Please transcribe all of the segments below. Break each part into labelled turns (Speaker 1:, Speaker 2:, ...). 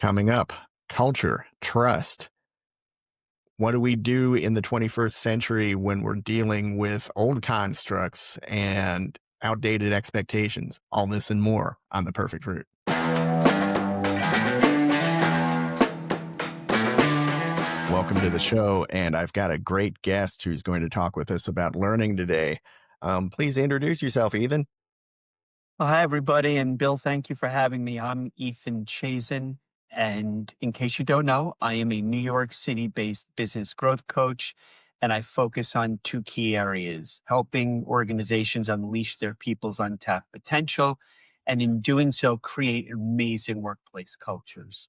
Speaker 1: Coming up, culture, trust. What do we do in the 21st century when we're dealing with old constructs and outdated expectations? All this and more on The Perfect Route. Welcome to the show, and I've got a great guest who's going to talk with us about learning today. Please introduce yourself, Ethan.
Speaker 2: Well, hi, everybody. And Bill, thank you for having me. I'm Ethan Chazin. And in case you don't know, I am a New York City based business growth coach. And I focus on two key areas: helping organizations unleash their people's untapped potential. And in doing so, create amazing workplace cultures.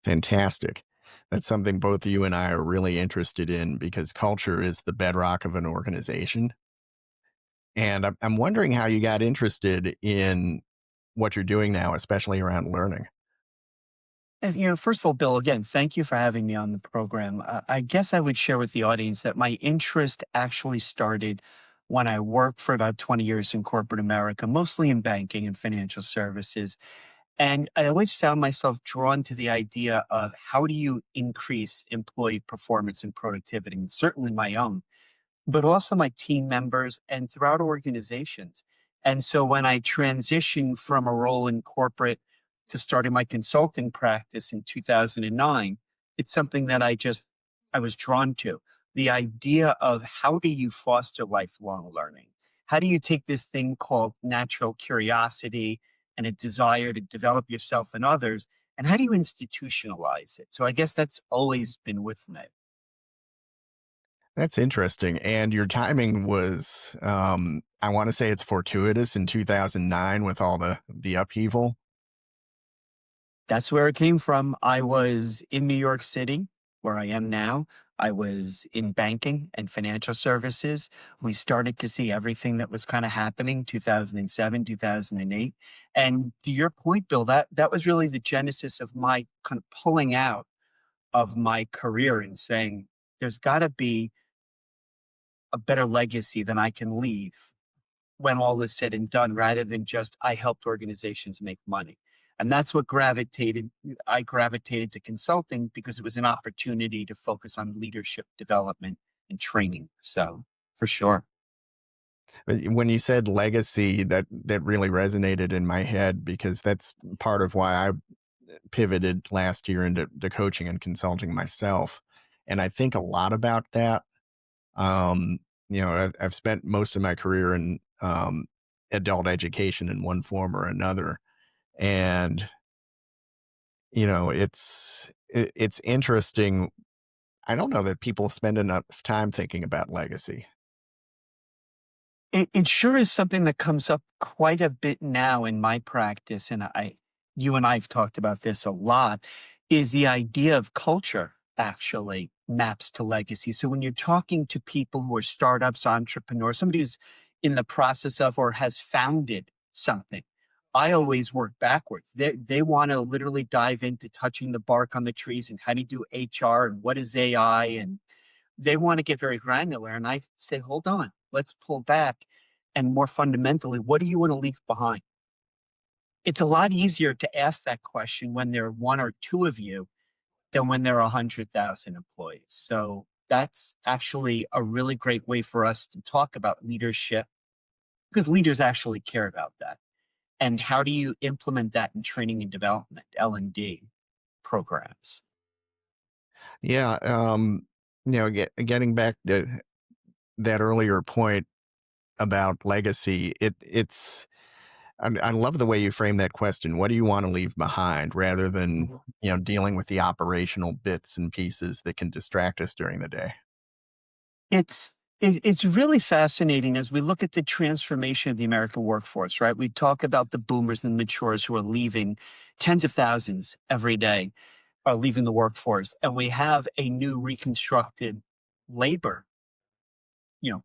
Speaker 1: Fantastic. That's something both you and I are really interested in because culture is the bedrock of an organization. And I'm wondering how you got interested in what you're doing now, especially around learning.
Speaker 2: And, first of all, Bill, again, thank you for having me on the program. I guess I would share with the audience that my interest actually started when I worked for about 20 years in corporate America, mostly in banking and financial services. And I always found myself drawn to the idea of how do you increase employee performance and productivity, and certainly my own, but also my team members and throughout organizations. And so when I transitioned from a role in corporate to starting my consulting practice in 2009, it's something that I was drawn to. The idea of how do you foster lifelong learning? How do you take this thing called natural curiosity and a desire to develop yourself and others? And how do you institutionalize it? So I guess that's always been with me.
Speaker 1: That's interesting. And your timing was, I want to say it's fortuitous in 2009 with all the upheaval.
Speaker 2: That's where it came from. I was in New York City, where I am now. I was in banking and financial services. We started to see everything that was kind of happening 2007, 2008. And to your point, Bill, that was really the genesis of my kind of pulling out of my career and saying, there's got to be a better legacy than I can leave when all is said and done, rather than just I helped organizations make money. And that's what I gravitated to consulting because it was an opportunity to focus on leadership development and training. So for sure.
Speaker 1: But when you said legacy, that really resonated in my head because that's part of why I pivoted last year into coaching and consulting myself. And I think a lot about that. Um, I've spent most of my career in adult education in one form or another, and it's interesting. I don't know that people spend enough time thinking about legacy.
Speaker 2: It sure is something that comes up quite a bit now in my practice, and you and I have talked about this a lot, is the idea of culture actually maps to legacy. So when you're talking to people who are startups, entrepreneurs, somebody who's in the process of or has founded something, I always work backwards. They want to literally dive into touching the bark on the trees and how do you do HR and what is AI, and they want to get very granular. And I say, hold on, let's pull back. And more fundamentally, what do you want to leave behind? It's a lot easier to ask that question when there are one or two of you than when there are 100,000 employees. So that's actually a really great way for us to talk about leadership because leaders actually care about that. And how do you implement that in training and development, L&D programs?
Speaker 1: Yeah, getting back to that earlier point about legacy, I love the way you frame that question. What do you want to leave behind, rather than dealing with the operational bits and pieces that can distract us during the day.
Speaker 2: It's really fascinating as we look at the transformation of the American workforce, right? We talk about the boomers and matures who are leaving, tens of thousands every day are leaving the workforce, and we have a new reconstructed labor,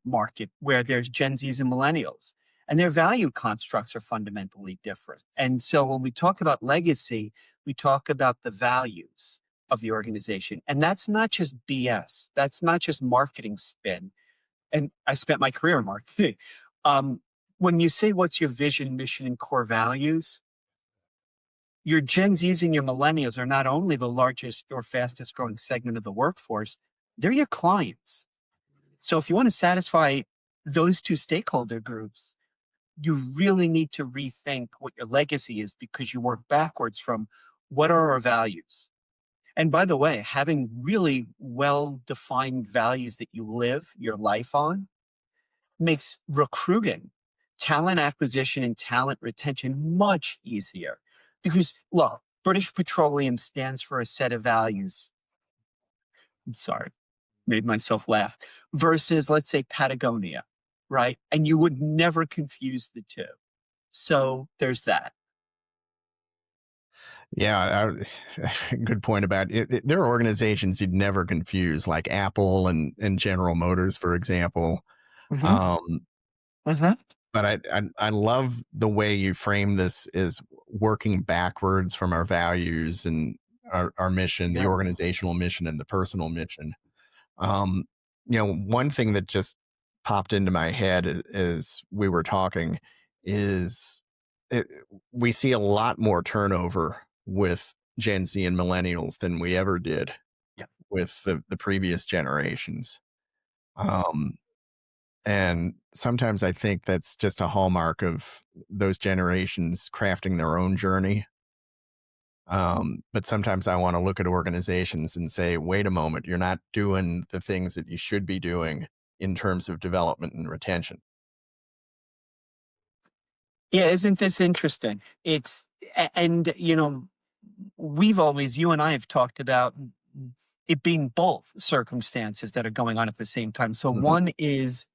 Speaker 2: market where there's Gen Zs and millennials, and their value constructs are fundamentally different. And so when we talk about legacy, we talk about the values of the organization, and that's not just BS. That's not just marketing spin. And I spent my career in marketing. Um, when you say what's your vision, mission, and core values, Your Gen Zs and your millennials are not only the largest or fastest growing segment of the workforce, they're your clients. So if you want to satisfy those two stakeholder groups, you really need to rethink what your legacy is because you work backwards from what are our values. And by the way, having really well defined values that you live your life on makes recruiting, talent acquisition, and talent retention much easier. Because, look, British Petroleum stands for a set of values. I'm sorry, made myself laugh, versus, let's say, Patagonia, right? And you would never confuse the two. So there's that.
Speaker 1: Yeah, good point about it. There are organizations you'd never confuse, like Apple and General Motors, for example.
Speaker 2: Hmm.
Speaker 1: Um,
Speaker 2: Hmm.
Speaker 1: but I love the way you frame this is working backwards from our values and our mission, the
Speaker 2: Yeah.
Speaker 1: organizational mission and the personal mission. Um, one thing that just popped into my head as we were talking is it, we see a lot more turnover with Gen Z and millennials than we ever did
Speaker 2: Yeah.
Speaker 1: with the previous generations. Um, and sometimes I think that's just a hallmark of those generations crafting their own journey. But sometimes I want to look at organizations and say, wait a moment, you're not doing the things that you should be doing in terms of development and retention.
Speaker 2: Yeah, isn't this interesting? And we've always, you and I have talked about it being both circumstances that are going on at the same time. So
Speaker 1: Hmm.
Speaker 2: one is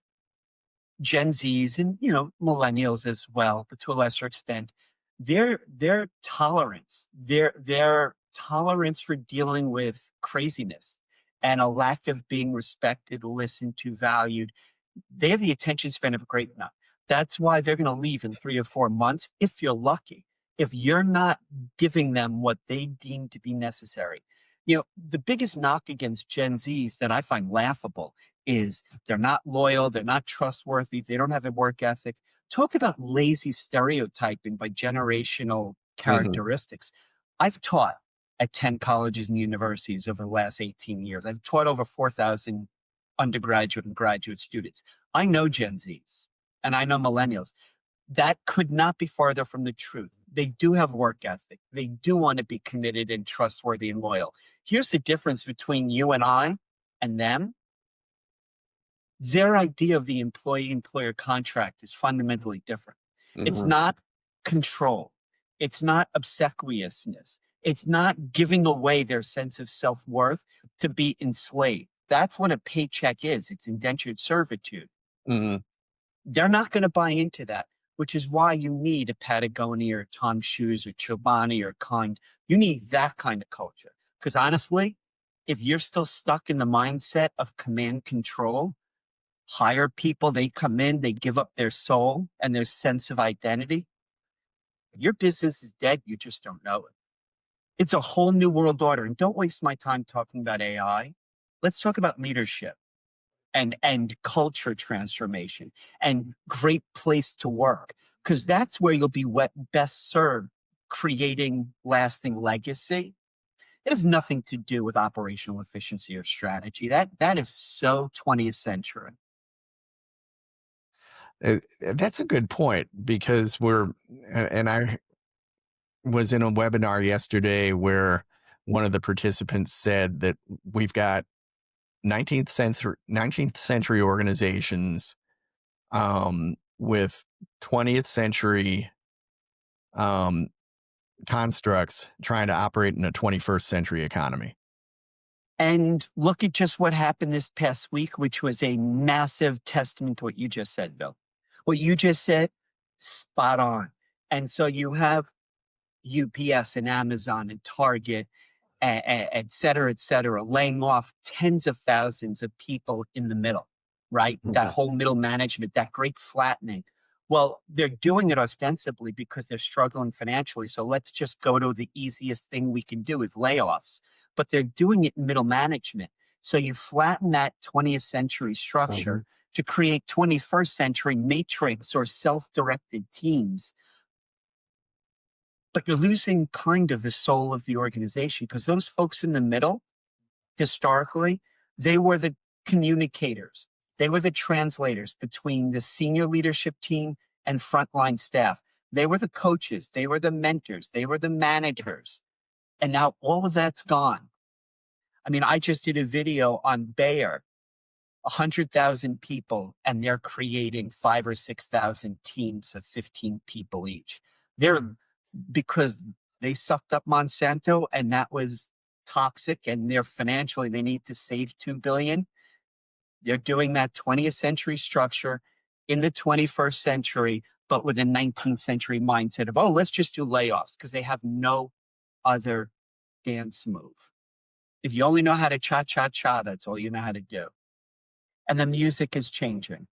Speaker 2: Gen Zs and millennials as well, but to a lesser extent, their tolerance, their tolerance for dealing with craziness and a lack of being respected, listened to, valued, they have the attention span of a grape nut. That's why they're going to leave in 3 or 4 months if you're lucky. If you're not giving them what they deem to be necessary. The biggest knock against Gen Zs that I find laughable is they're not loyal, they're not trustworthy, they don't have a work ethic. Talk about lazy stereotyping by generational
Speaker 1: Hmm.
Speaker 2: characteristics. I've taught at 10 colleges and universities over the last 18 years. I've taught over 4,000 undergraduate and graduate students. I know Gen Zs and I know millennials. That could not be farther from the truth. They do have work ethic. They do want to be committed and trustworthy and loyal. Here's the difference between you and I and them. Their idea of the employee employer contract is fundamentally different. It's
Speaker 1: Hmm.
Speaker 2: not control, it's not obsequiousness, it's not giving away their sense of self worth to be enslaved. That's what a paycheck is, it's indentured servitude.
Speaker 1: Hmm.
Speaker 2: They're not going to buy into that, which is why you need a Patagonia or Tom Shoes or Chobani or Kind. You need that kind of culture. Because honestly, if you're still stuck in the mindset of command control, hire people, they come in, they give up their soul and their sense of identity. Your business is dead. You just don't know it. It's a whole new world order. And don't waste my time talking about AI. Let's talk about leadership and culture transformation and great place to work because that's where you'll be best served creating lasting legacy. It has nothing to do with operational efficiency or strategy. That is so 20th century.
Speaker 1: That's a good point because and I was in a webinar yesterday where one of the participants said that we've got 19th century organizations with 20th century um, constructs trying to operate in a 21st century economy.
Speaker 2: And look at just what happened this past week, which was a massive testament to what you just said, Bill. What you just said, spot on. And so you have UPS and Amazon and Target, et cetera, laying off tens of thousands of people in the middle, right? That
Speaker 1: Mhm.
Speaker 2: whole middle management, that great flattening. Well, they're doing it ostensibly because they're struggling financially. So let's just go to the easiest thing we can do is layoffs. But they're doing it in middle management. So you flatten that 20th century
Speaker 1: Mhm.
Speaker 2: structure to create 21st century matrix or self directed teams but you're losing kind of the soul of the organization because those folks in the middle, historically, they were the communicators. They were the translators between the senior leadership team and frontline staff. They were the coaches. They were the mentors. They were the managers. And now all of that's gone. I mean, I just did a video on Bayer, 100,000 people, and they're creating 5 or 6,000 teams of 15 people each. They're because they sucked up Monsanto and that was toxic and they're financially, they need to save 2 billion. They're doing that 20th century structure in the 21st century, but with a 19th century mindset of, oh, let's just do layoffs because they have no other dance move. If you only know how to cha cha cha, that's all you know how to do. And the music is changing.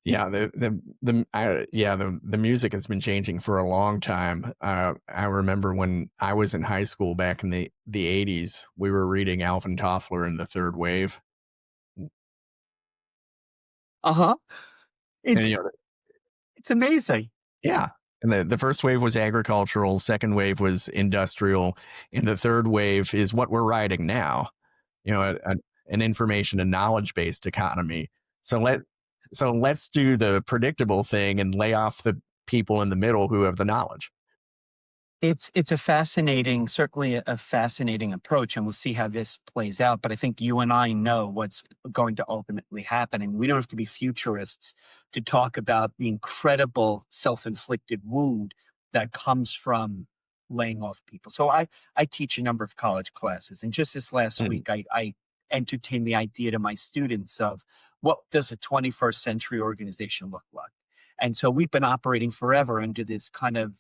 Speaker 1: Yeah, the music has been changing for a long time. I remember when I was in high school back in the 80s, we were reading Alvin Toffler and the Third Wave.
Speaker 2: Uh-huh.
Speaker 1: And
Speaker 2: It's
Speaker 1: you know,
Speaker 2: it's amazing.
Speaker 1: yeah. And the first wave was agricultural, second wave was industrial, and the third wave is what we're riding now. You know, an information and knowledge based economy. So let's do the predictable thing and lay off the people in the middle who have the knowledge.
Speaker 2: It's a fascinating, certainly a fascinating approach, and we'll see how this plays out. But I think you and I know what's going to ultimately happen, and we don't have to be futurists to talk about the incredible self-inflicted wound that comes from laying off people. So I teach a number of college classes, and just this last
Speaker 1: Mm.
Speaker 2: week, I entertained the idea to my students of what does a 21st century organization look like? And so we've been operating forever under this kind of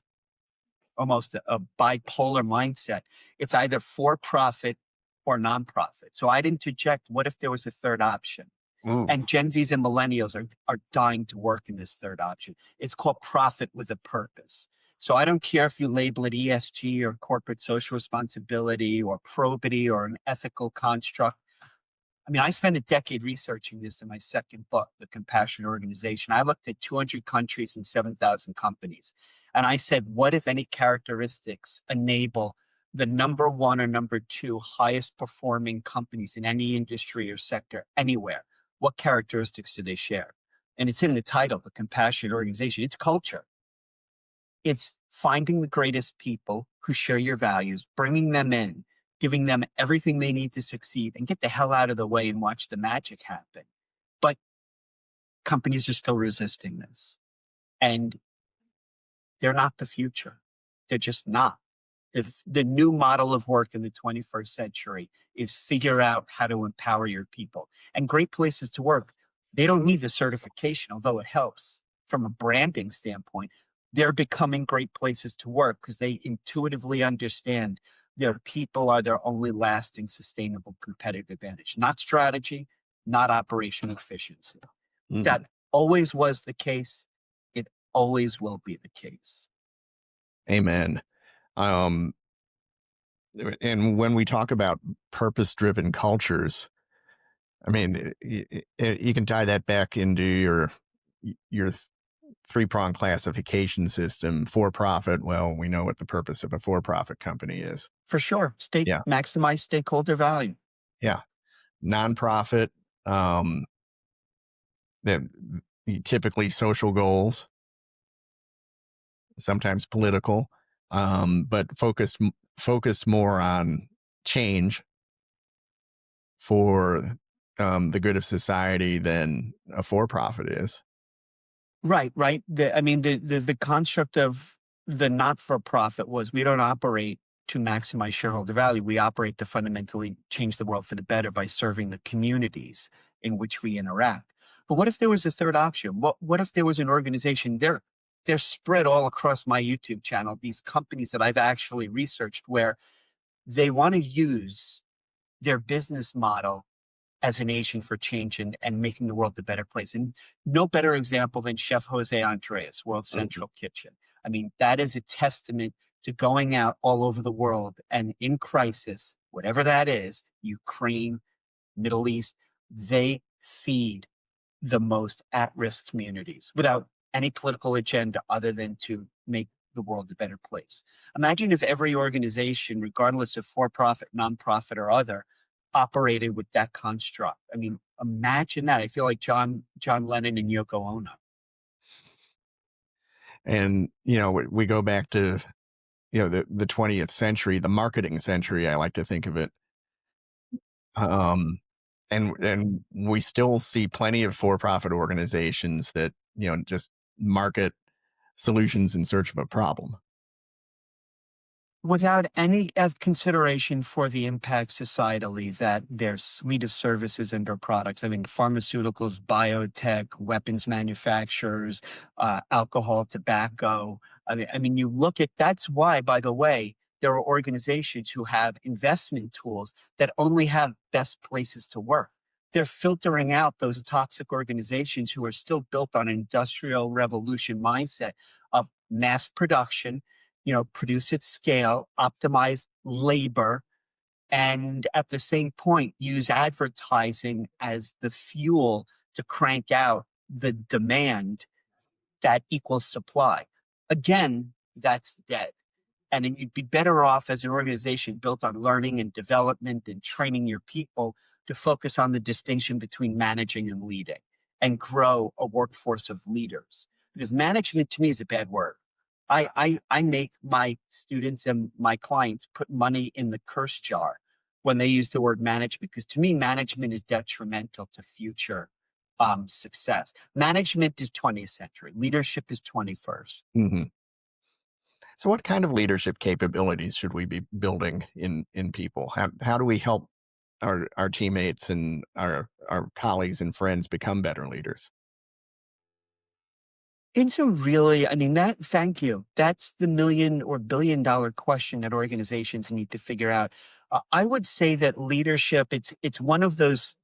Speaker 2: almost a bipolar mindset. It's either for profit or nonprofit. So I'd interject, what if there was a third option?
Speaker 1: Ooh.
Speaker 2: And Gen Zs and millennials are dying to work in this third option. It's called profit with a purpose. So I don't care if you label it ESG or corporate social responsibility or probity or an ethical construct. I mean, I spent a decade researching this in my second book, The Compassionate Organization. I looked at 200 countries and 7,000 companies. And I said, what, if any, characteristics enable the number one or number two highest performing companies in any industry or sector anywhere? What characteristics do they share? And it's in the title, The Compassionate Organization. It's culture. It's finding the greatest people who share your values, bringing them in, giving them everything they need to succeed, and get the hell out of the way and watch the magic happen. But companies are still resisting this. And they're not the future. They're just not. If the new model of work in the 21st century is figure out how to empower your people. And great places to work, they don't need the certification, although it helps from a branding standpoint. They're becoming great places to work because they intuitively understand their people are their only lasting, sustainable competitive advantage, not strategy, not operational efficiency.
Speaker 1: Mm.
Speaker 2: That always was the case. It always will be the case.
Speaker 1: Amen. Um, and when we talk about purpose-driven cultures, I mean, you can tie that back into your three-pronged classification system. For profit, well, we know what the purpose of a for-profit company is.
Speaker 2: For sure.
Speaker 1: Yeah,
Speaker 2: Maximize stakeholder value.
Speaker 1: yeah. Nonprofit, um, that typically social goals, sometimes political, but focused more on change for the good of society than a for-profit is.
Speaker 2: Right, right. I mean, the construct of the not-for-profit was we don't operate to maximize shareholder value. We operate to fundamentally change the world for the better by serving the communities in which we interact. But what if there was a third option? What if there was an organization? They're spread all across my YouTube channel, these companies that I've actually researched where they want to use their business model as an agent for change and making the world a better place. And no better example than Chef Jose Andres, World
Speaker 1: Mhm.
Speaker 2: Central Kitchen. I mean, that is a testament to going out all over the world and in crisis, whatever that is, Ukraine, Middle East, they feed the most at-risk communities without any political agenda other than to make the world a better place. Imagine if every organization, regardless of for profit, nonprofit, or other, operated with that construct. I mean, imagine that. I feel like John Lennon and Yoko Ono.
Speaker 1: And, we go back to, the 20th century, the marketing century, I like to think of it. And we still see plenty of for-profit organizations that, just market solutions in search of a problem.
Speaker 2: Without any consideration for the impact societally that their suite of services and or products, I mean, pharmaceuticals, biotech, weapons manufacturers, alcohol, tobacco. I mean, you look at that's why, by the way, there are organizations who have investment tools that only have best places to work. They're filtering out those toxic organizations who are still built on an industrial revolution mindset of mass production, produce at scale, optimize labor, and at the same point, use advertising as the fuel to crank out the demand that equals supply. Again, that's dead. And then you'd be better off as an organization built on learning and development and training your people to focus on the distinction between managing and leading and grow a workforce of leaders. Because management to me is a bad word. I make my students and my clients put money in the curse jar when they use the word management, because to me, management is detrimental to future success. Management is 20th century, leadership is 21st.
Speaker 1: Mm-hmm. So what kind of leadership capabilities should we be building in people? How do we help our teammates and our colleagues and friends become better leaders?
Speaker 2: It's a really, I mean, thank you. That's the million or billion-dollar question that organizations need to figure out. I would say that leadership, it's one of those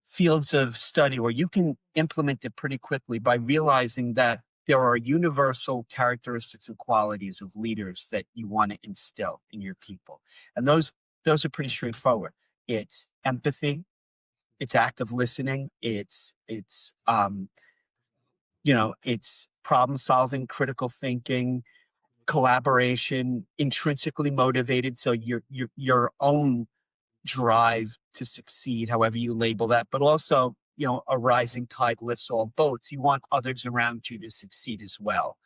Speaker 2: fields of study where you can implement it pretty quickly by realizing that there are universal characteristics and qualities of leaders that you want to instill in your people. And those are pretty straightforward. It's empathy, it's active listening, it's problem solving, critical thinking, collaboration, intrinsically motivated. So your own drive to succeed, however you label that, but also, a rising tide lifts all boats. You want others around you to succeed as well.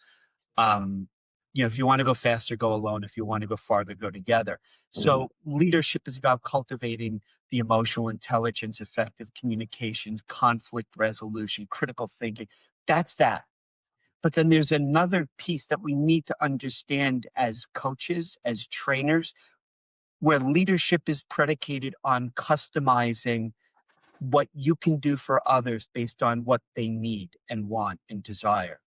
Speaker 2: Um, if you want to go faster, go alone. If you want to go farther, go together. So leadership is about cultivating the emotional intelligence, effective communications, conflict resolution, critical thinking. That's that. But then there's another piece that we need to understand as coaches, as trainers, where leadership is predicated on customizing what you can do for others based on what they need and want and desire.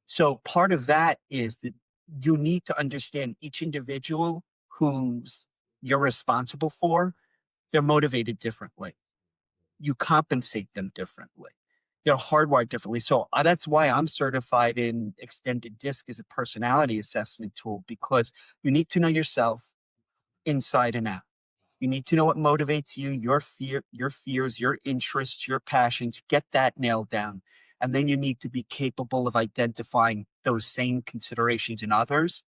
Speaker 2: So part of that is that you need to understand each individual who's you're responsible for, they're motivated differently. You compensate them differently. They're hardwired differently. So that's why I'm certified in extended disc as a personality assessment tool, because you need to know yourself inside and out. You need to know what motivates you, your fears, your interests, your passions. Get that nailed down. And then you need to be capable of identifying those same considerations in others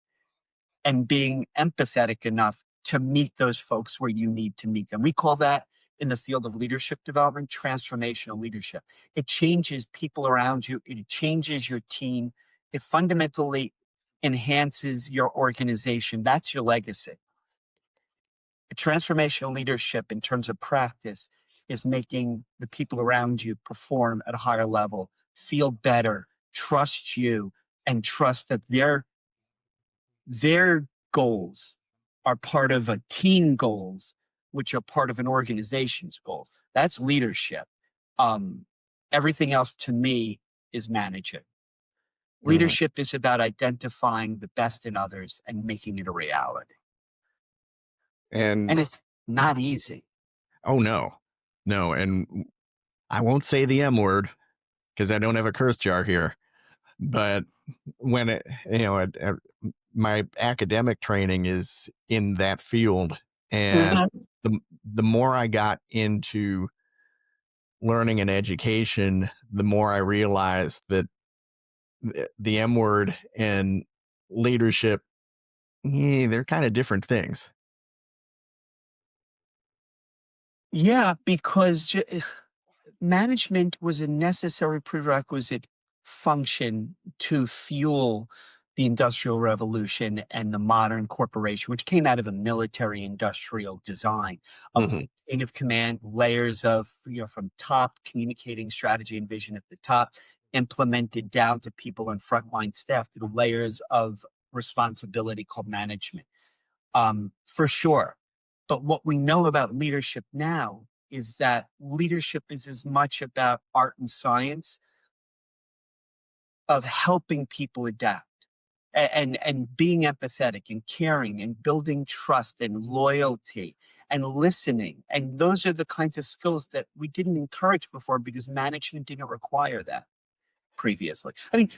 Speaker 2: and being empathetic enough to meet those folks where you need to meet them. We call that in the field of leadership development, transformational leadership. It changes people around you. It changes your team. It fundamentally enhances your organization. That's your legacy. Transformational leadership in terms of practice is making the people around you perform at a higher level, feel better, trust you, and trust that their goals are part of a team goals, which are part of an organization's goals. That's leadership. Um, Everything else to me is managing.
Speaker 1: Mhm.
Speaker 2: Leadership is about identifying the best in others and making it a reality.
Speaker 1: And
Speaker 2: And it's not easy.
Speaker 1: oh no, no, and I won't say the M word because I don't have a curse jar here. But when my academic training is in that field, and
Speaker 2: Mhm.
Speaker 1: the more I got into learning and education, the more I realized that the M word and leadership, they're kind of different things.
Speaker 2: Yeah, because management was a necessary prerequisite function to fuel the Industrial Revolution and the modern corporation, which came out of a military industrial design of
Speaker 1: Hmm.
Speaker 2: chain of command, layers of, from top, communicating strategy and vision at the top, implemented down to people and frontline staff to the layers of responsibility called management, for sure. But what we know about leadership now is that leadership is as much about art and science of helping people adapt and being empathetic and caring and building trust and loyalty and listening. And those are the kinds of skills that we didn't encourage before because management didn't require that previously. I mean,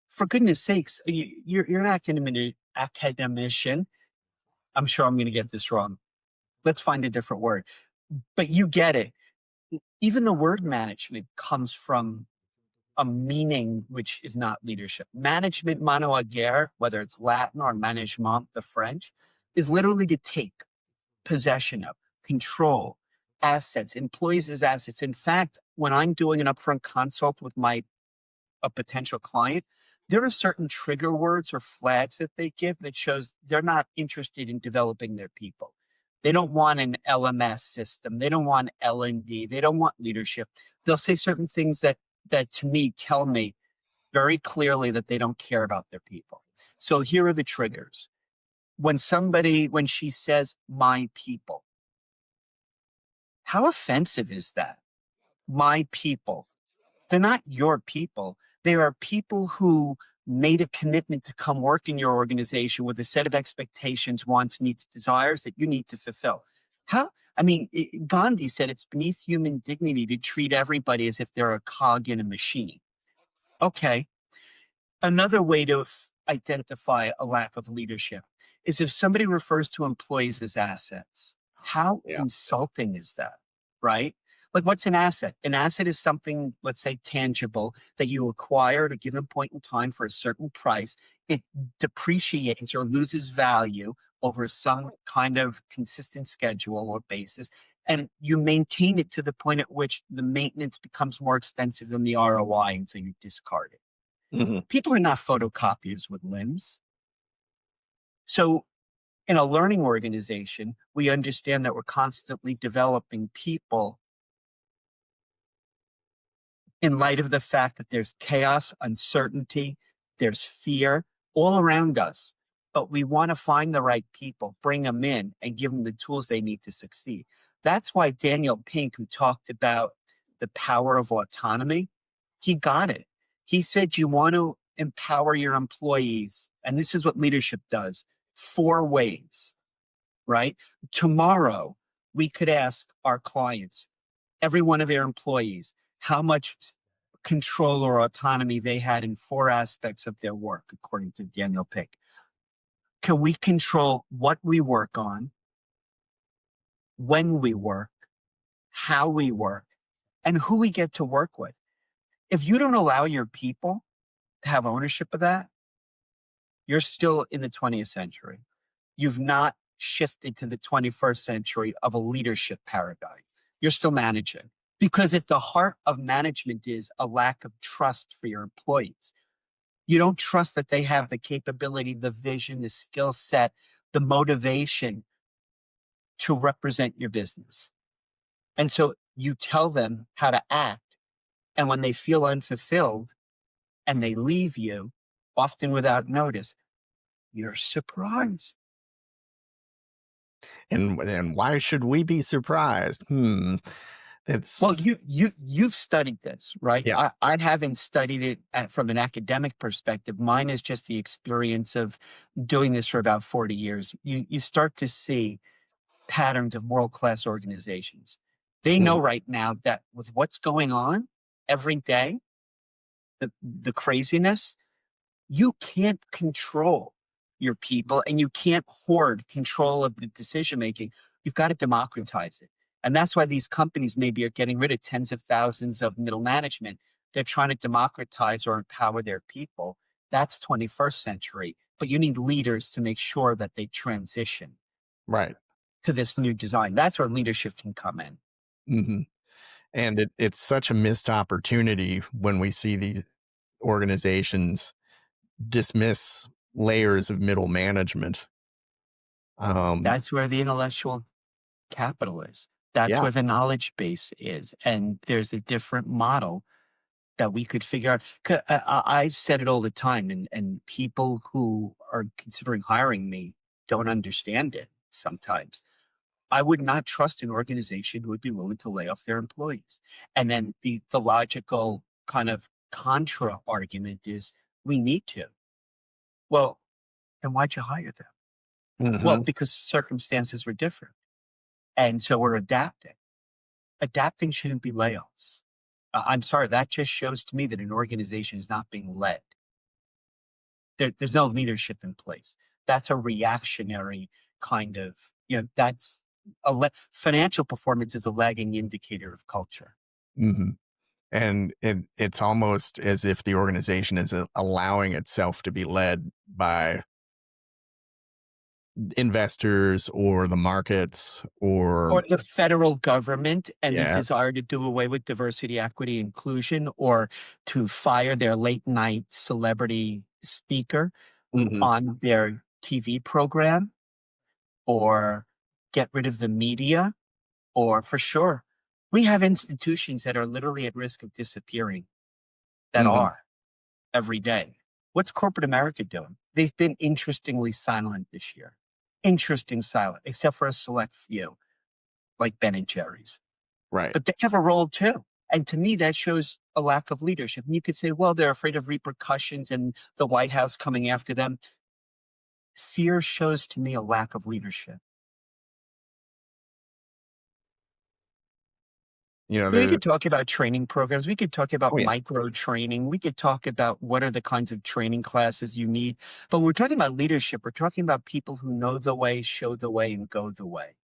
Speaker 2: for goodness sakes, you're an academician. I'm sure I'm going to get this wrong. Let's find a different word. But you get it. Even the word management comes from a meaning which is not leadership. Management, mano a guerre, whether it's Latin or management, the French, is literally to take possession of, control, assets, employees as assets. In fact, when I'm doing an upfront consult with a potential client, there are certain trigger words or flags that they give that shows they're not interested in developing their people. They don't want an LMS system. They don't want L&D. They don't want leadership. They'll say certain things that to me tell me very clearly that they don't care about their people. So here are the triggers. When she says my people, how offensive is that? My people. They're not your people. They are people who made a commitment to come work in your organization with a set of expectations, wants, needs, desires that you need to fulfill. How? I mean, Gandhi said it's beneath human dignity to treat everybody as if they're a cog in a machine. Okay. Another way to identify a lack of leadership is if somebody refers to employees as assets. How
Speaker 1: Yeah.
Speaker 2: insulting is that, right? Like, what's an asset? An asset is something, let's say, tangible that you acquire at a given point in time for a certain price. It depreciates or loses value over some kind of consistent schedule or basis. And you maintain it to the point at which the maintenance becomes more expensive than the ROI. And so you discard it.
Speaker 1: Hmm.
Speaker 2: People are not photocopiers with limbs. So in a learning organization, we understand that we're constantly developing people in light of the fact that there's chaos, uncertainty, there's fear all around us. But we want to find the right people, bring them in, and give them the tools they need to succeed. That's why Daniel Pink, who talked about the power of autonomy, he got it. He said, you want to empower your employees, and this is what leadership does, 4 ways, right? Tomorrow, we could ask our clients, every one of their employees, how much control or autonomy they had in 4 aspects of their work, according to Daniel Pick. Can we control what we work on, when we work, how we work, and who we get to work with? If you don't allow your people to have ownership of that, you're still in the 20th century. You've not shifted to the 21st century of a leadership paradigm. You're still managing. Because if the heart of management is a lack of trust for your employees, you don't trust that they have the capability, the vision, the skill set, the motivation to represent your business. And so you tell them how to act. And when they feel unfulfilled and they leave you, often without notice, you're surprised.
Speaker 1: And why should we be surprised?
Speaker 2: Well,
Speaker 1: That's
Speaker 2: you've studied this, right?
Speaker 1: yeah.
Speaker 2: I haven't studied it from an academic perspective. Mine is just the experience of doing this for about 40 years. You start to see patterns of world-class organizations. They know
Speaker 1: Mhm.
Speaker 2: right now that with what's going on every day, the craziness, you can't control your people and you can't hoard control of the decision making. You've got to democratize it. And that's why these companies maybe are getting rid of tens of thousands of middle management. they're trying to democratize or empower their people. That's 21st century. But you need leaders to make sure that they transition
Speaker 1: Right.
Speaker 2: to this new design. That's where leadership can come in.
Speaker 1: Hmm. And it's such a missed opportunity when we see these organizations dismiss layers of middle management. Um,
Speaker 2: That's where the intellectual capital is. That's
Speaker 1: yeah.
Speaker 2: where the knowledge base is. And there's a different model that we could figure out. I've said it all the time, and people who are considering hiring me don't understand it sometimes. I would not trust an organization who would be willing to lay off their employees. And then the logical kind of contra argument is we need to. Well, then why'd you hire them? Well,
Speaker 1: Hmm.
Speaker 2: because circumstances were different. And so we're adapting. Adapting shouldn't be layoffs. I'm sorry, that just shows to me that an organization is not being led. There's no leadership in place. That's a reactionary kind of, that's financial performance is a lagging indicator of culture.
Speaker 1: Hmm. And it's almost as if the organization is allowing itself to be led by investors or the markets or
Speaker 2: Or the federal government and the
Speaker 1: yeah.
Speaker 2: desire to do away with diversity, equity, inclusion, or to fire their late night celebrity speaker
Speaker 1: Hmm.
Speaker 2: on their TV program, or get rid of the media, or for sure, we have institutions that are literally at risk of disappearing that
Speaker 1: Hmm.
Speaker 2: are every day. What's corporate America doing? They've been interestingly silent this year. Interesting silent, except for a select few, like Ben and Jerry's.
Speaker 1: Right.
Speaker 2: But they have a role too. And to me, that shows a lack of leadership. And you could say, well, they're afraid of repercussions and the White House coming after them. Fear shows to me a lack of leadership.
Speaker 1: You know,
Speaker 2: We could talk about training programs. We could talk about
Speaker 1: oh yeah.
Speaker 2: micro training. We could talk about what are the kinds of training classes you need. But we're talking about leadership. We're talking about people who know the way, show the way, and go the way.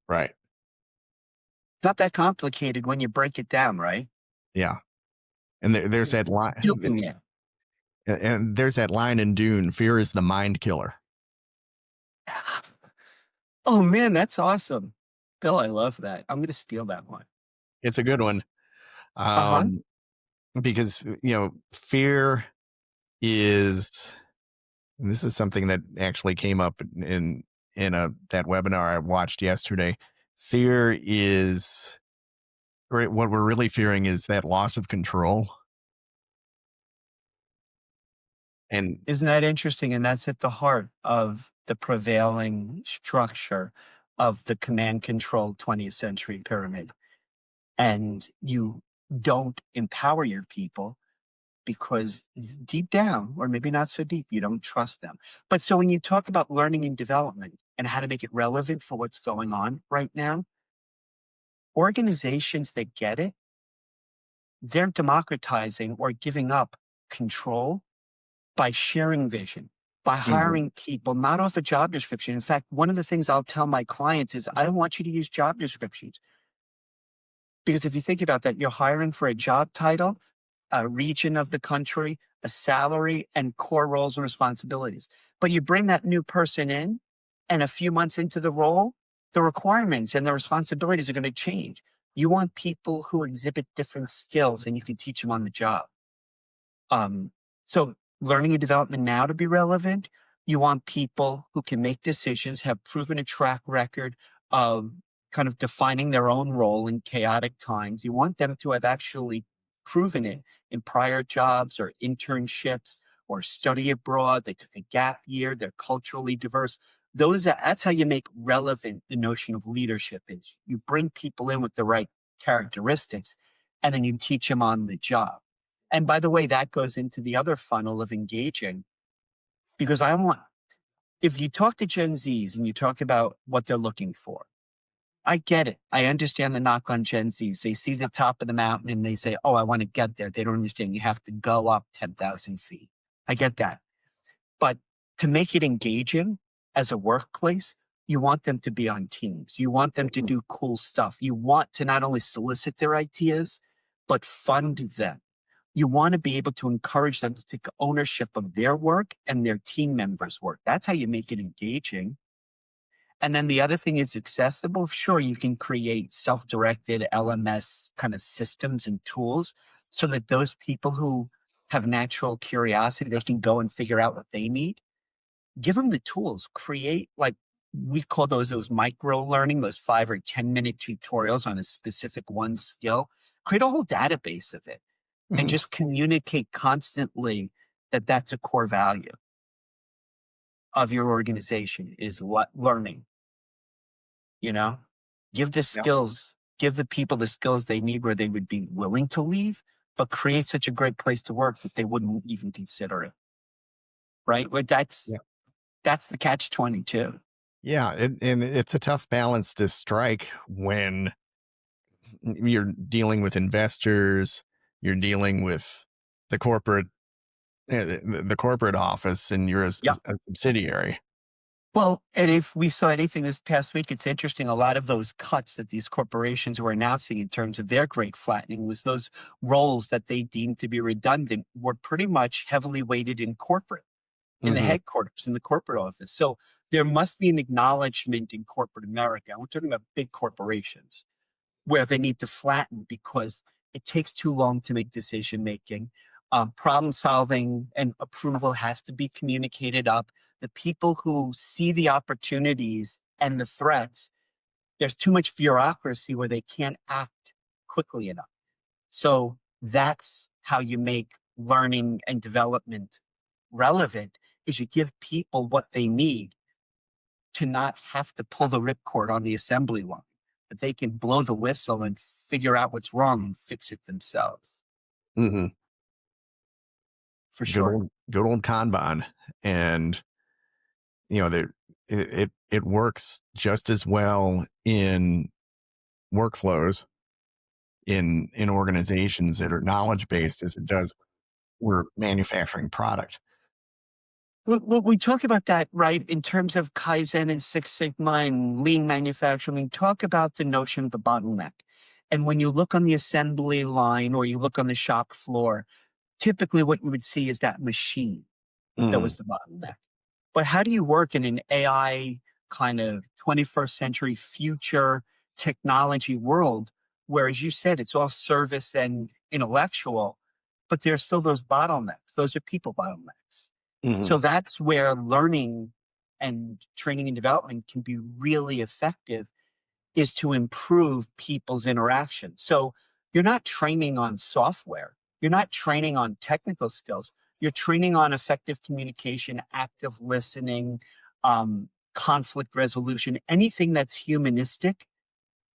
Speaker 1: Right.
Speaker 2: It's not that complicated when you break it down, right?
Speaker 1: Yeah. And there's that
Speaker 2: It's
Speaker 1: line,
Speaker 2: doing it.
Speaker 1: and there's that line in Dune: "Fear is the mind killer."
Speaker 2: Oh man, that's awesome. Bill, I love that. I'm going to steal that one.
Speaker 1: It's a good one,
Speaker 2: Uh huh.
Speaker 1: um, because fear is. And this is something that actually came up in a that webinar I watched yesterday. Fear is right. What we're really fearing is that loss of control, and
Speaker 2: Isn't that interesting? And that's at the heart of the prevailing structure of the command control 20th century pyramid. And you don't empower your people because deep down, or maybe not so deep, you don't trust them. But so when you talk about learning and development and how to make it relevant for what's going on right now, organizations that get it, they're democratizing or giving up control by sharing vision, by
Speaker 1: Mhm.
Speaker 2: hiring people not off a job description. In fact, one of the things I'll tell my clients is I don't want you to use job descriptions. Because if you think about that, you're hiring for a job title, a region of the country, a salary, and core roles and responsibilities. But you bring that new person in, and a few months into the role, the requirements and the responsibilities are going to change. You want people who exhibit different skills and you can teach them on the job. So learning and development now to be relevant, you want people who can make decisions, have proven a track record of kind of defining their own role in chaotic times. You want them to have actually proven it in prior jobs or internships or study abroad. They took a gap year. They're culturally diverse. That's how you make relevant the notion of leadership is. You bring people in with the right characteristics, and then you teach them on the job. And by the way, that goes into the other funnel of engaging because if you talk to Gen Zs and you talk about what they're looking for, I get it. I understand the knock on Gen Zs. They see the top of the mountain and they say, oh, I want to get there. They don't understand you have to go up 10,000 feet. I get that. But to make it engaging as a workplace, you want them to be on teams. You want them to do cool stuff. You want to not only solicit their ideas, but fund them. You want to be able to encourage them to take ownership of their work and their team members' work. That's how you make it engaging. And then the other thing is accessible. Sure, you can create self-directed LMS kind of systems and tools so that those people who have natural curiosity, they can go and figure out what they need. Give them the tools, create like we call those micro learning, those 5 or 10 minute tutorials on a specific one skill. Create a whole database of it and
Speaker 1: Mhm.
Speaker 2: just communicate constantly that that's a core value of your organization is learning, you know? Give the
Speaker 1: Yeah.
Speaker 2: skills, give the people the skills they need where they would be willing to leave, but create such a great place to work that they wouldn't even consider it, right? But
Speaker 1: Yeah.
Speaker 2: that's the catch 22.
Speaker 1: Yeah. And it's a tough balance to strike when you're dealing with investors, you're dealing with the corporate, the corporate office, and you're
Speaker 2: Yeah.
Speaker 1: a subsidiary.
Speaker 2: Well, and if we saw anything this past week, it's interesting. A lot of those cuts that these corporations were announcing in terms of their great flattening was those roles that they deemed to be redundant were pretty much heavily weighted in corporate, in the
Speaker 1: Hmm.
Speaker 2: headquarters, in the corporate office. So there must be an acknowledgement in corporate America. We're talking about big corporations where they need to flatten because it takes too long to make decision making. Problem solving and approval has to be communicated up. The people who see the opportunities and the threats, there's too much bureaucracy where they can't act quickly enough. So that's how you make learning and development relevant is you give people what they need to not have to pull the ripcord on the assembly line, but they can blow the whistle and figure out what's wrong and fix it themselves,
Speaker 1: Hmm.
Speaker 2: for sure.
Speaker 1: Good old Kanban. And, there, it works just as well in workflows in organizations that are knowledge based as it does we're manufacturing product.
Speaker 2: Well, we talk about that, right, in terms of Kaizen and Six Sigma and lean manufacturing. We talk about the notion of the bottleneck. And when you look on the assembly line or you look on the shop floor, typically what you would see is that machine that
Speaker 1: Hmm.
Speaker 2: was the bottleneck. But how do you work in an AI kind of 21st century future technology world where, as you said, it's all service and intellectual, but there's still those bottlenecks. Those are people bottlenecks.
Speaker 1: Hmm.
Speaker 2: So that's where learning and training and development can be really effective is to improve people's interaction. So you're not training on software, you're not training on technical skills, you're training on effective communication, active listening, conflict resolution, anything that's humanistic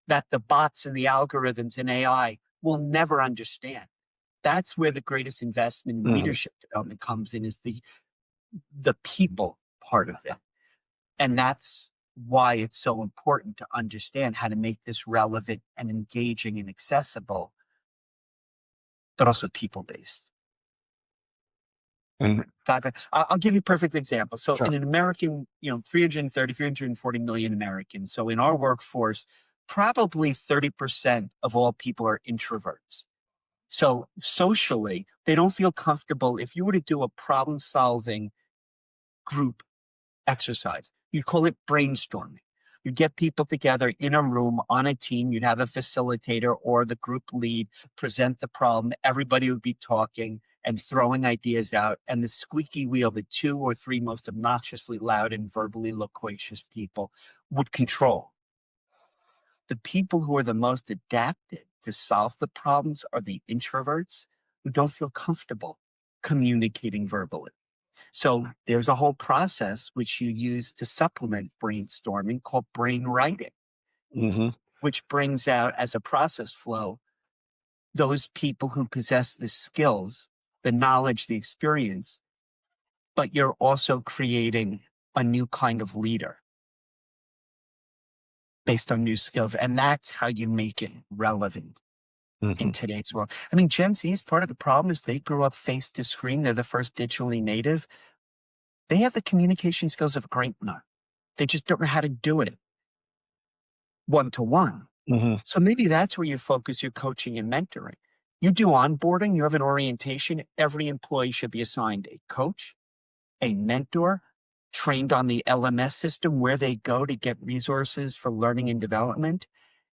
Speaker 2: that the bots and the algorithms and AI will never understand. That's where the greatest investment in
Speaker 1: Hmm.
Speaker 2: leadership development comes in is the people part of it. And that's why it's so important to understand how to make this relevant and engaging and accessible, but also people based.
Speaker 1: And
Speaker 2: I'll give you a perfect example. So
Speaker 1: sure.
Speaker 2: in an American, 330, 340 million Americans. So in our workforce, probably 30% of all people are introverts. So socially, they don't feel comfortable. If you were to do a problem solving group exercise. You'd call it brainstorming. You'd get people together in a room on a team. You'd have a facilitator or the group lead present the problem. Everybody would be talking and throwing ideas out. And the squeaky wheel, the two or three most obnoxiously loud and verbally loquacious people, would control. The people who are the most adapted to solve the problems are the introverts who don't feel comfortable communicating verbally. So there's a whole process which you use to supplement brainstorming called brain writing,
Speaker 1: Hmm.
Speaker 2: which brings out as a process flow those people who possess the skills, the knowledge, the experience, but you're also creating a new kind of leader based on new skills. And that's how you make it relevant in
Speaker 1: Hmm.
Speaker 2: today's world. I mean, Gen Z's part of the problem is they grew up face to screen. They're the first digitally native. They have the communication skills of a great nut. They just don't know how to do it one to one.
Speaker 1: Hmm.
Speaker 2: So maybe that's where you focus your coaching and mentoring. You do onboarding, you have an orientation, every employee should be assigned a coach, a mentor, trained on the LMS system where they go to get resources for learning and development.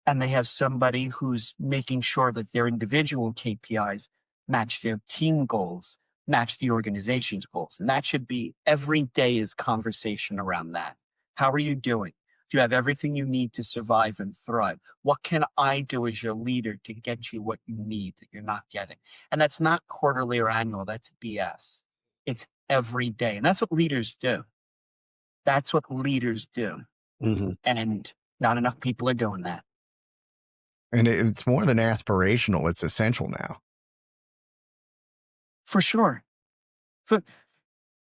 Speaker 2: And they have somebody who's making sure that their individual KPIs match their team goals, match the organization's goals. And that should be every day is conversation around that. How are you doing? Do you have everything you need to survive and thrive? What can I do as your leader to get you what you need that you're not getting? And that's not quarterly or annual, that's BS. It's every day. And that's what leaders do. That's what leaders do.
Speaker 1: Hmm.
Speaker 2: And not enough people are doing that.
Speaker 1: And it's more than aspirational, it's essential now.
Speaker 2: For sure. For,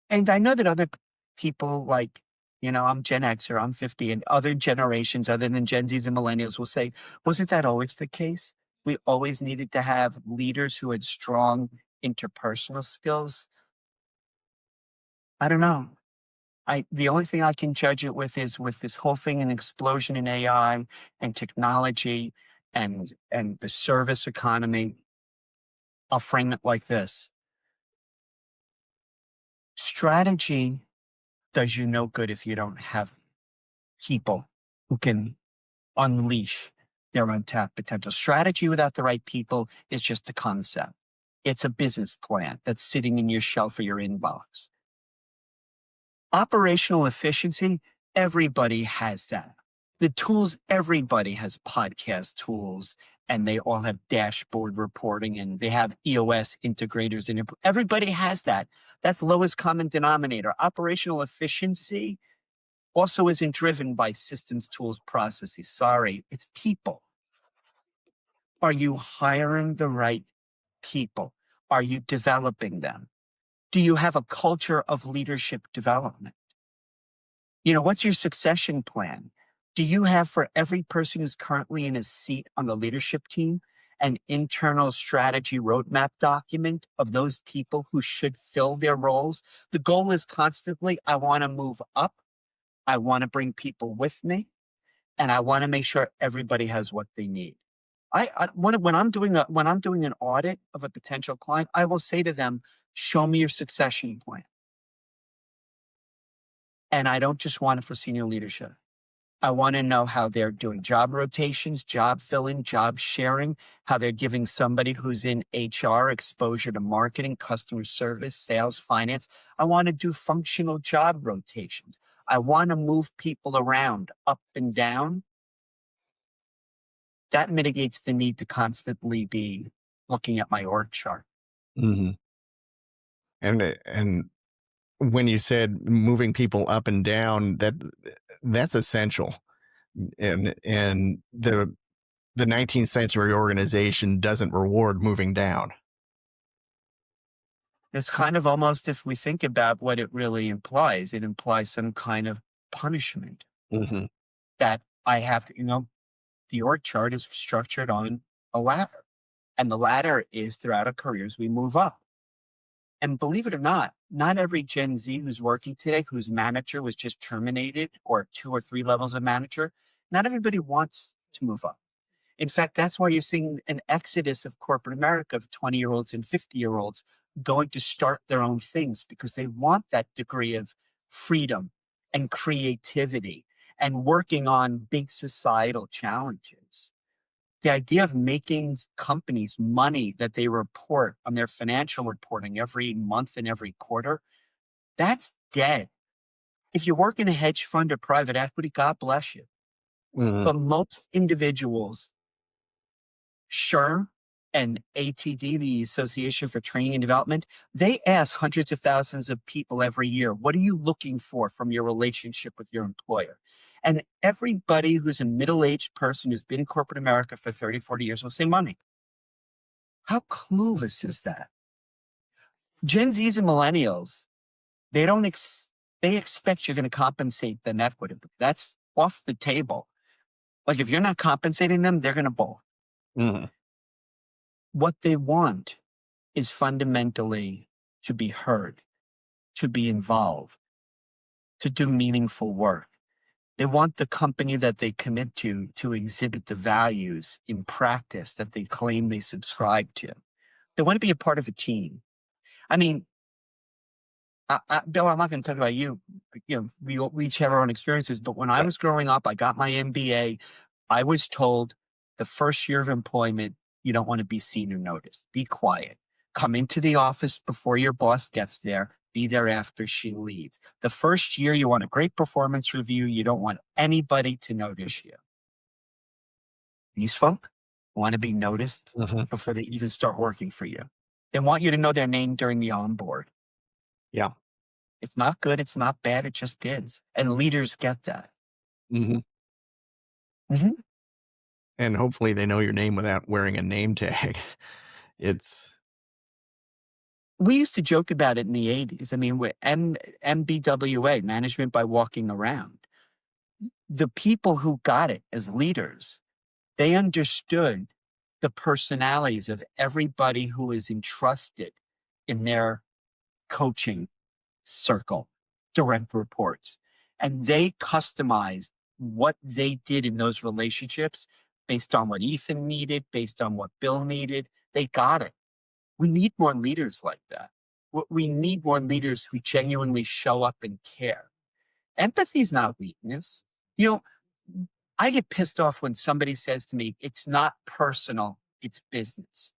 Speaker 2: and I know that other people like, I'm Gen Xer, I'm 50, and other generations other than Gen Zs and millennials will say, wasn't that always the case? We always needed to have leaders who had strong interpersonal skills. I don't know. The only thing I can judge it with is with this whole thing, an explosion in AI and technology and the service economy. I'll frame it like this. Strategy does you no good if you don't have people who can unleash their untapped potential. Strategy without the right people is just a concept. It's a business plan that's sitting in your shelf or your inbox. Operational efficiency, everybody has that. The tools, everybody has podcast tools and they all have dashboard reporting and they have EOS integrators and everybody has that. That's lowest common denominator. Operational efficiency also isn't driven by systems, tools, processes. Sorry, it's people. Are you hiring the right people? Are you developing them? Do you have a culture of leadership development? What's your succession plan? Do you have for every person who's currently in a seat on the leadership team an internal strategy roadmap document of those people who should fill their roles? The goal is constantly, I want to move up. I want to bring people with me, and I want to make sure everybody has what they need. When I'm doing an audit of a potential client, I will say to them, "Show me your succession plan." And I don't just want it for senior leadership. I want to know how they're doing job rotations, job filling, job sharing, how they're giving somebody who's in HR exposure to marketing, customer service, sales, finance. I want to do functional job rotations. I want to move people around up and down. That mitigates the need to constantly be looking at my org chart.
Speaker 1: Hmm. And when you said moving people up and down, that's essential. And the 19th century organization doesn't reward moving down.
Speaker 2: It's kind of almost, if we think about what it really implies, it implies some kind of punishment
Speaker 1: Hmm.
Speaker 2: that I have to, the org chart is structured on a ladder. And the ladder is throughout our careers, we move up. And believe it or not every Gen Z who's working today, whose manager was just terminated, or 2 or 3 levels of manager, not everybody wants to move up. In fact, that's why you're seeing an exodus of corporate America of 20-year-olds and 50-year-olds going to start their own things because they want that degree of freedom and creativity and working on big societal challenges. The idea of making companies money that they report on their financial reporting every month and every quarter, that's dead. If you work in a hedge fund or private equity, God bless you.
Speaker 1: Hmm.
Speaker 2: But most individuals, SHRM and ATD, the Association for Training and Development, they ask hundreds of thousands of people every year, what are you looking for from your relationship with your employer? And everybody who's a middle-aged person who's been in corporate America for 30, 40 years will say money. How clueless is that? Gen Zs and millennials, they don't they expect you're going to compensate them equitably. That's off the table. Like if you're not compensating them, they're going to bolt.
Speaker 1: Hmm.
Speaker 2: What they want is fundamentally to be heard, to be involved, to do meaningful work. They want the company that they commit to exhibit the values in practice that they claim they subscribe to. They want to be a part of a team. I mean, Bill, I'm not going to talk about you. We each have our own experiences. But when I was growing up, I got my MBA. I was told the first year of employment, you don't want to be seen or noticed. Be quiet. Come into the office before your boss gets there. Be there after she leaves. The first year, you want a great performance review. You don't want anybody to notice you. These folk want to be noticed
Speaker 1: Mhm.
Speaker 2: before they even start working for you. They want you to know their name during the onboard.
Speaker 1: Yeah.
Speaker 2: It's not good. It's not bad. It just is. And leaders get that.
Speaker 1: Mhm.
Speaker 2: Mhm.
Speaker 1: And hopefully they know your name without wearing a name tag. It's
Speaker 2: We used to joke about it in the 80s. I mean, with MBWA, management by walking around, the people who got it as leaders, they understood the personalities of everybody who is entrusted in their coaching circle, direct reports. And they customized what they did in those relationships based on what Ethan needed, based on what Bill needed. They got it. We need more leaders like that. We need more leaders who genuinely show up and care. Empathy is not weakness. You know, I get pissed off when somebody says to me, it's not personal, it's business.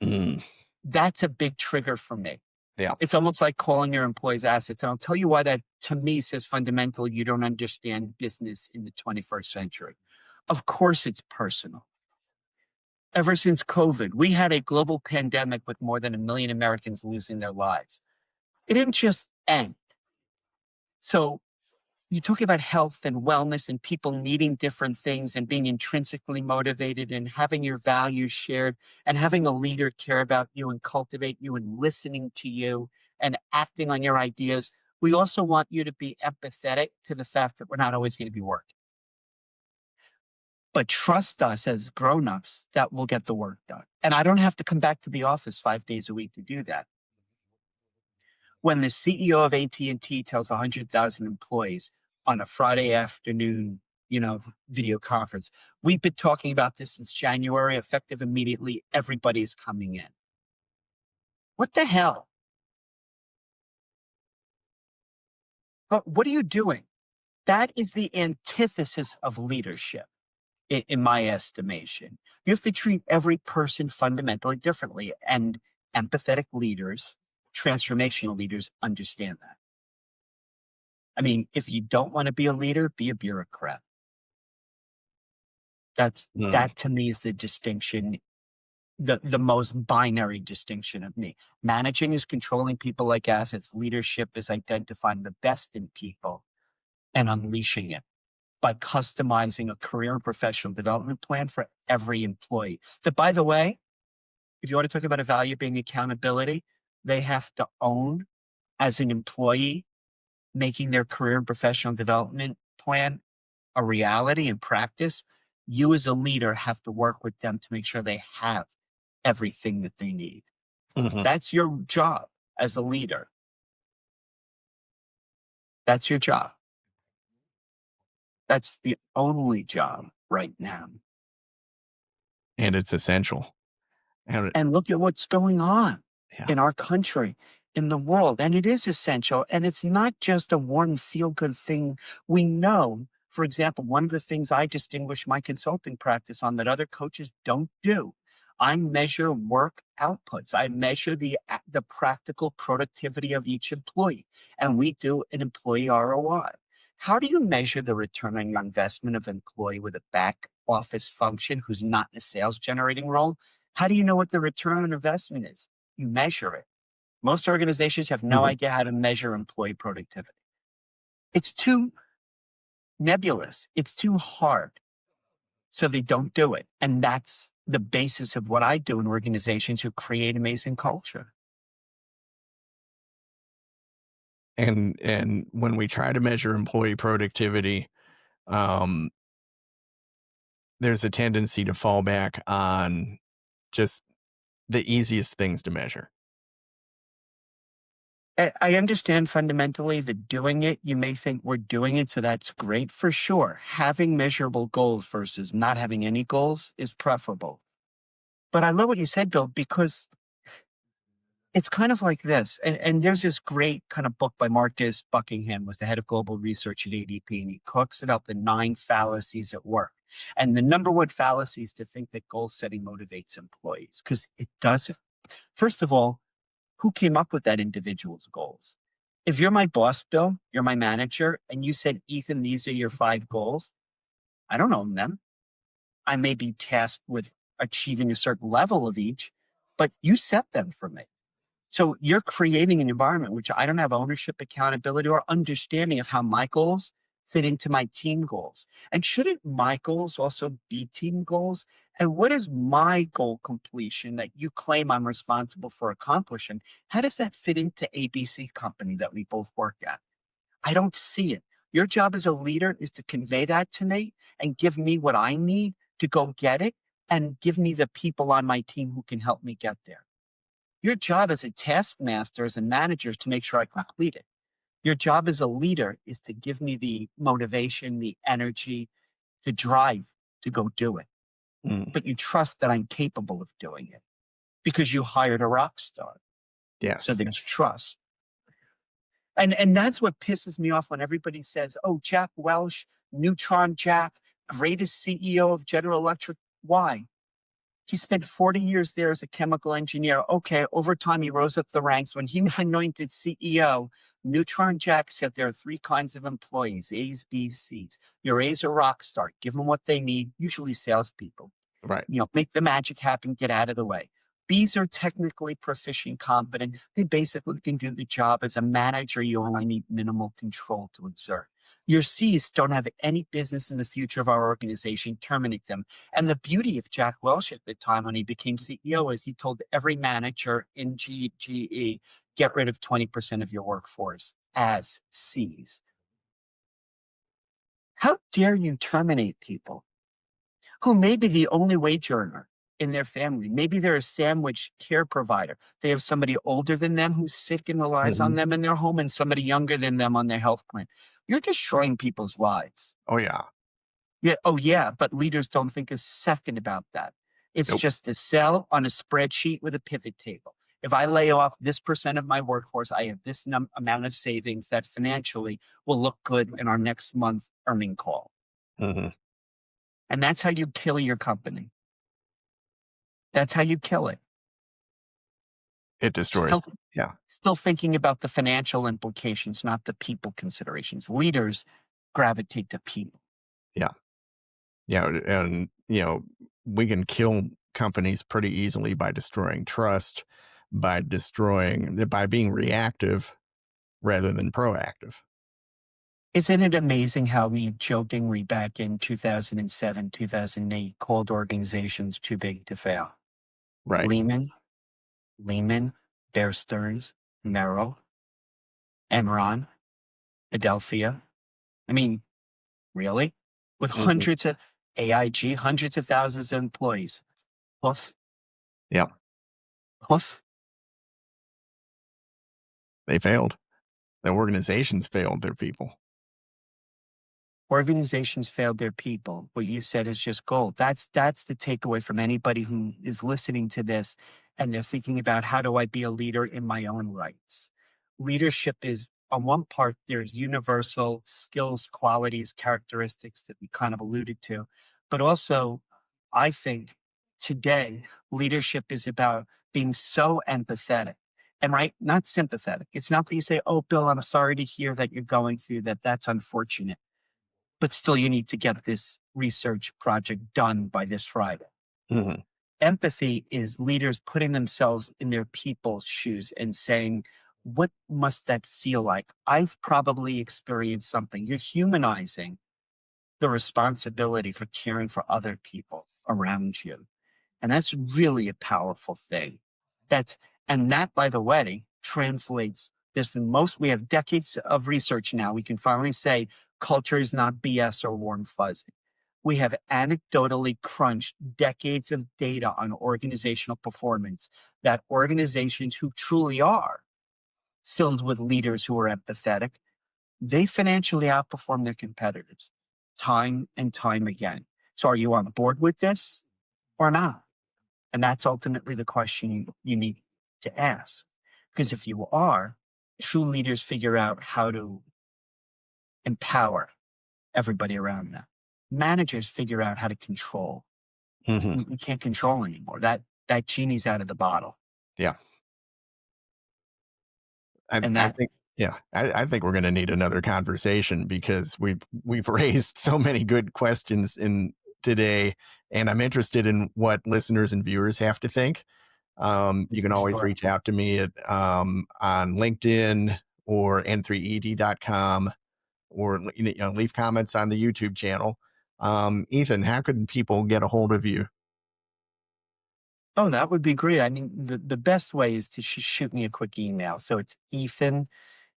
Speaker 1: mm,
Speaker 2: That's a big trigger for me.
Speaker 1: yeah.
Speaker 2: It's almost like calling your employees assets. And I'll tell you why that to me says fundamentally you don't understand business in the 21st century. Of course, it's personal. Ever since COVID, we had a global pandemic with more than 1 million Americans losing their lives. It didn't just end. So you talk about health and wellness and people needing different things and being intrinsically motivated and having your values shared and having a leader care about you and cultivate you and listening to you and acting on your ideas. We also want you to be empathetic to the fact that we're not always going to be working. But trust us as grown-ups that we'll get the work done. And I don't have to come back to the office 5 days a week to do that. When the CEO of AT&T tells 100,000 employees on a Friday afternoon, video conference, we've been talking about this since January, effective immediately, everybody's coming in. What the hell? But what are you doing? That is the antithesis of leadership, in my estimation. You have to treat every person fundamentally differently, and empathetic leaders, transformational leaders understand that. I mean, if you don't want to be a leader, be a bureaucrat.
Speaker 1: Mm,
Speaker 2: That to me is the distinction, the most binary distinction of me. Managing is controlling people like assets. Leadership is identifying the best in people and unleashing it by customizing a career and professional development plan for every employee. That, by the way, if you want to talk about a value being accountability, they have to own as an employee making their career and professional development plan a reality in practice. You as a leader have to work with them to make sure they have everything that they need.
Speaker 1: mhm.
Speaker 2: That's your job as a leader. That's your job. That's the only job right now.
Speaker 1: And it's essential. And
Speaker 2: And look at what's going on
Speaker 1: yeah.
Speaker 2: in our country, in the world. And it is essential. And it's not just a warm, feel good thing. We know, for example, one of the things I distinguish my consulting practice on that other coaches don't do. I measure work outputs. I measure the practical productivity of each employee, and we do an employee ROI. How do you measure the return on your investment of an employee with a back office function who's not in a sales generating role? How do you know what the return on investment is? You measure it. Most organizations have no
Speaker 1: Mhm.
Speaker 2: idea how to measure employee productivity. It's too nebulous. It's too hard. So they don't do it. And that's the basis of what I do in organizations who create amazing culture.
Speaker 1: And when we try to measure employee productivity, um, there's a tendency to fall back on just the easiest things to measure.
Speaker 2: I understand fundamentally that doing it, you may think we're doing it, so that's great for sure. Having measurable goals versus not having any goals is preferable. But I love what you said, Bill, because It's kind of like this. And there's this great kind of book by Marcus Buckingham, was the head of global research at ADP, and he talks about the 9 fallacies at work. And the number one fallacy is to think that goal setting motivates employees, because it doesn't. First of all, who came up with that individual's goals? If you're my boss, Bill, you're my manager, and you said, Ethan, these are your 5 goals, I don't own them. I may be tasked with achieving a certain level of each, but you set them for me. So you're creating an environment which I don't have ownership, accountability, or understanding of how my goals fit into my team goals. And shouldn't my goals also be team goals? And what is my goal completion that you claim I'm responsible for accomplishing? How does that fit into ABC company that we both work at? I don't see it. Your job as a leader is to convey that to me and give me what I need to go get it, and give me the people on my team who can help me get there. Your job as a taskmaster, as a manager, is to make sure I complete it. Your job as a leader is to give me the motivation, the energy, the drive to go do it.
Speaker 1: Mm,
Speaker 2: But you trust that I'm capable of doing it because you hired a rock star. So
Speaker 1: yes.
Speaker 2: there's trust. And that's what pisses me off when everybody says, oh, Jack Welch, Neutron Jack, greatest CEO of General Electric. Why? He spent 40 years there as a chemical engineer. Okay, over time, he rose up the ranks. When he was anointed CEO, Neutron Jack said there are 3 kinds of employees, A's, B's, C's. Your A's are rock star. Give them what they need, usually salespeople.
Speaker 1: Right.
Speaker 2: Make the magic happen, get out of the way. B's are technically proficient, competent. They basically can do the job. As a manager, you only need minimal control to exert. Your C's don't have any business in the future of our organization, terminate them. And the beauty of Jack Welch at the time when he became CEO is he told every manager in GE, get rid of 20% of your workforce as C's. How dare you terminate people who may be the only wage earner in their family? Maybe they're a sandwich care provider. They have somebody older than them who's sick and relies on
Speaker 1: Mhm.
Speaker 2: them in their home, and somebody younger than them on their health plan. You're destroying people's lives.
Speaker 1: Oh, yeah.
Speaker 2: Yeah. Oh, yeah. But leaders don't think a second about that. It's
Speaker 1: Nope.
Speaker 2: just a cell on a spreadsheet with a pivot table. If I lay off this percent of my workforce, I have this amount of savings that financially will look good in our next month earning call.
Speaker 1: Mhm.
Speaker 2: And that's how you kill your company. That's how you kill it.
Speaker 1: It destroys.
Speaker 2: Still,
Speaker 1: Yeah.
Speaker 2: still thinking about the financial implications, not the people considerations. Leaders gravitate to people.
Speaker 1: Yeah. Yeah. And, we can kill companies pretty easily by destroying trust, by being reactive rather than proactive.
Speaker 2: Isn't it amazing how we jokingly back in 2007, 2008 called organizations too big to fail?
Speaker 1: Right.
Speaker 2: Lehman, Bear Stearns, Merrill, Enron, Adelphia. I mean, really? With
Speaker 1: Mhm.
Speaker 2: hundreds of AIG, hundreds of thousands of employees. Poof,
Speaker 1: Yeah.
Speaker 2: poof.
Speaker 1: They failed. The organizations failed their people.
Speaker 2: Organizations failed their people. What you said is just gold. That's the takeaway from anybody who is listening to this and they're thinking about, how do I be a leader in my own rights? Leadership is, on one part, there's universal skills, qualities, characteristics that we kind of alluded to. But also, I think today, leadership is about being so empathetic and right, not sympathetic. It's not that you say, oh, Bill, I'm sorry to hear that you're going through that. That's unfortunate, but still you need to get this research project done by this Friday.
Speaker 1: Mhm.
Speaker 2: Empathy is leaders putting themselves in their people's shoes and saying, what must that feel like? I've probably experienced something. You're humanizing the responsibility for caring for other people around you. And that's really a powerful thing. That's, and that, by the way, translates. We have decades of research now. We can finally say culture is not BS or warm fuzzy. We have anecdotally crunched decades of data on organizational performance, that organizations who truly are filled with leaders who are empathetic, they financially outperform their competitors time and time again. So are you on board with this or not? And that's ultimately the question you need to ask. Because if you are, true leaders figure out how to empower everybody around them. Managers figure out how to control.
Speaker 1: Hmm.
Speaker 2: We can't control anymore. That genie's out of the bottle.
Speaker 1: Yeah.
Speaker 2: And
Speaker 1: I
Speaker 2: that
Speaker 1: think, yeah, I think we're going to need another conversation because we've raised so many good questions in today, and I'm interested in what listeners and viewers have to think. You can
Speaker 2: for
Speaker 1: always
Speaker 2: sure.
Speaker 1: reach out to me at on LinkedIn or n3ed.com, or leave comments on the YouTube channel. Ethan, how could people get a hold of you?
Speaker 2: Oh, that would be great. I mean, the best way is to shoot me a quick email. So it's Ethan,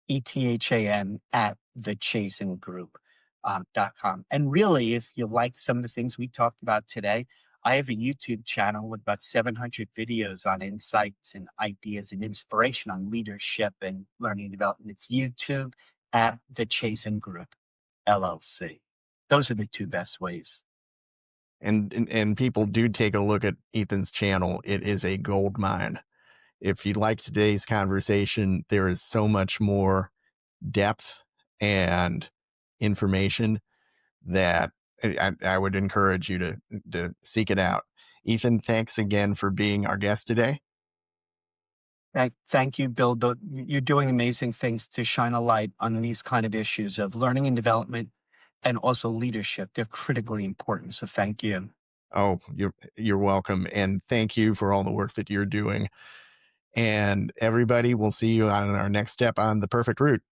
Speaker 2: ETHAN at thechasingroup.com. And really, if you like some of the things we talked about today, I have a YouTube channel with about 700 videos on insights and ideas and inspiration on leadership and learning and development. It's YouTube at the Chasing Group, LLC. Those are the two best ways.
Speaker 1: And people do take a look at Ethan's channel. It is a gold mine. If you like today's conversation, there is so much more depth and information that I would encourage you to seek it out. Ethan, thanks again for being our guest today.
Speaker 2: Thank you, Bill. You're doing amazing things to shine a light on these kind of issues of learning and development and also leadership. They're critically important. So thank you.
Speaker 1: Oh, you're welcome, and thank you for all the work that you're doing. And everybody, we'll see you on our next step on the perfect route.